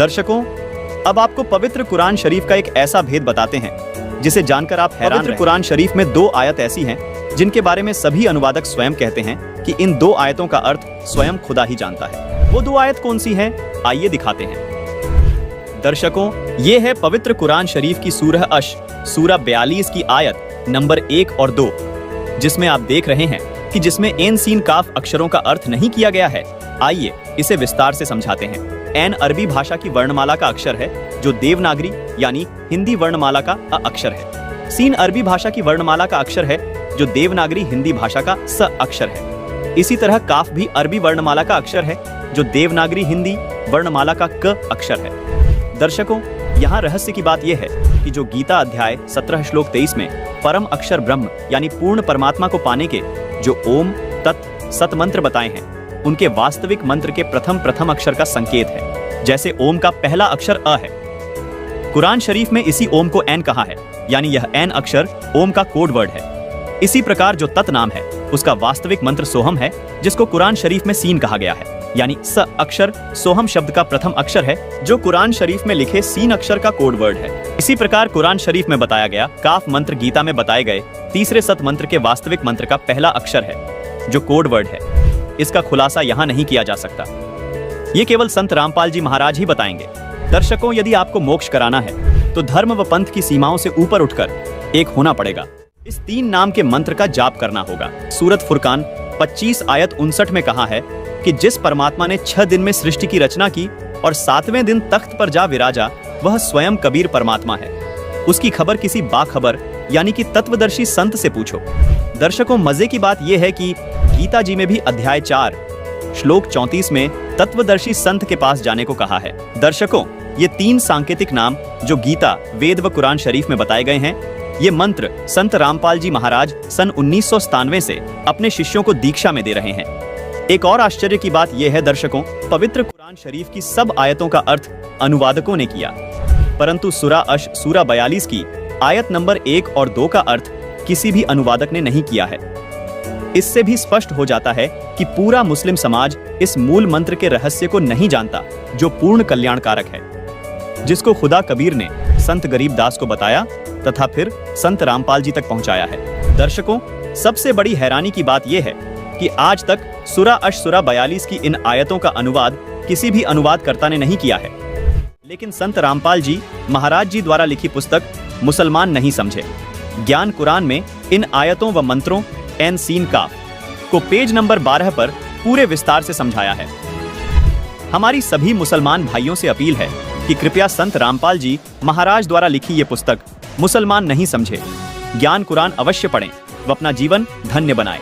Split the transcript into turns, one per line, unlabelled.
दर्शकों, अब आपको पवित्र कुरान शरीफ का एक ऐसा भेद बताते हैं जिसे जानकर आप हैरान रहे। पवित्र कुरान शरीफ में 2 आयत ऐसी हैं जिनके बारे में सभी अनुवादक स्वयं कहते हैं कि इन 2 आयतों का अर्थ स्वयं खुदा ही जानता है। वो 2 आयत कौन सी हैं? आइए दिखाते हैं। दर्शकों, ये है पवित्र कुरान शरीफ की सूरह अश सूरा 42 की आयत नंबर 1 और 2, जिसमें आप देख रहे हैं कि जिसमें एन सीन काफ अक्षरों का अर्थ नहीं किया गया है। आइए इसे विस्तार से समझाते हैं। एन अरबी भाषा की वर्णमाला का अक्षर है जो देवनागरी यानी हिंदी वर्णमाला का अ अक्षर है। सीन अरबी भाषा की वर्णमाला का अक्षर है जो देवनागरी हिंदी भाषा का स अक्षर है। इसी तरह काफ भी अरबी वर्णमाला का अक्षर है जो देवनागरी हिंदी वर्णमाला का क अक्षर है। दर्शकों, यहाँ रहस्य की बात यह है कि जो गीता अध्याय 17 श्लोक 23 में परम अक्षर ब्रह्म यानी पूर्ण परमात्मा को पाने के जो ओम तत् सत मंत्र बताए हैं, उनके वास्तविक मंत्र के प्रथम अक्षर का संकेत है। जैसे ओम का पहला अक्षर अ है, कुरान शरीफ में इसी ओम को एन कहा है, यानी यह एन अक्षर ओम का कोड वर्ड है। इसी प्रकार जो तत् नाम है उसका वास्तविक मंत्र सोहम है, जिसको कुरान शरीफ में सीन कहा गया है, यानी स अक्षर सोहम शब्द का प्रथम अक्षर है जो कुरान शरीफ में लिखे सीन अक्षर का कोड वर्ड है। इसी प्रकार कुरान शरीफ में बताया गया काफ मंत्र गीता में बताए गए तीसरे सत मंत्र के वास्तविक मंत्र का पहला अक्षर है जो कोड वर्ड है। इसका खुलासा यहाँ नहीं किया जा सकता, ये केवल संत रामपाल जी महाराज ही बताएंगे। दर्शकों, यदि आपको मोक्ष कराना है तो धर्म व पंथ की सीमाओं से ऊपर उठकर एक होना पड़ेगा। इस 3 नाम के मंत्र का जाप करना होगा। सूरत फुरकान 25 आयत 59 में कहा है कि जिस परमात्मा ने 6 दिन में सृष्टि की रचना की और 7वें दिन तख्त पर जा विराजा, वह स्वयं कबीर परमात्मा है। उसकी खबर किसी बाखबर यानी कि तत्वदर्शी संत से पूछो। दर्शकों, मजे की बात यह है कि गीता जी में भी अध्याय 4 श्लोक 34 में तत्वदर्शी संत के पास जाने को कहा है। दर्शकों, ये 3 सांकेतिक नाम जो गीता, वेद व कुरान शरीफ में बताए गए हैं, ये मंत्र संत रामपाल जी महाराज सन 1997 से अपने शिष्यों को दीक्षा में दे रहे हैं। एक और आश्चर्य की बात यह है दर्शकों, पवित्र कुरान शरीफ की सब आयतों का अर्थ अनुवादकों ने किया, परंतु सूरा अश सूरा 42 की आयत नंबर 1 और 2 का अर्थ किसी भी अनुवादक ने नहीं किया है। इससे भी स्पष्ट हो जाता है कि पूरा मुस्लिम समाज इस मूल मंत्र के रहस्य को नहीं जानता जो पूर्ण कल्याणकारक है, जिसको खुदा कबीर ने संत गरीबदास को बताया तथा फिर संत रामपाल जी तक पहुंचाया है। दर्शकों, सबसे बड़ी हैरानी की बात यह है कि आज तक सूरा अश सूरा 42 की इन आयतों का अनुवाद किसी भी अनुवादकर्ता ने नहीं किया है, लेकिन संत रामपाल जी महाराज जी द्वारा लिखी पुस्तक मुसलमान नहीं समझे ज्ञान कुरान में इन आयतों व मंत्रों एन सीन काफ को पेज नंबर 12 पर पूरे विस्तार से समझाया है। हमारी सभी मुसलमान भाइयों से अपील है कि कृपया संत रामपाल जी महाराज द्वारा लिखी ये पुस्तक मुसलमान नहीं समझे ज्ञान कुरान अवश्य पढ़ें व अपना जीवन धन्य बनाएं।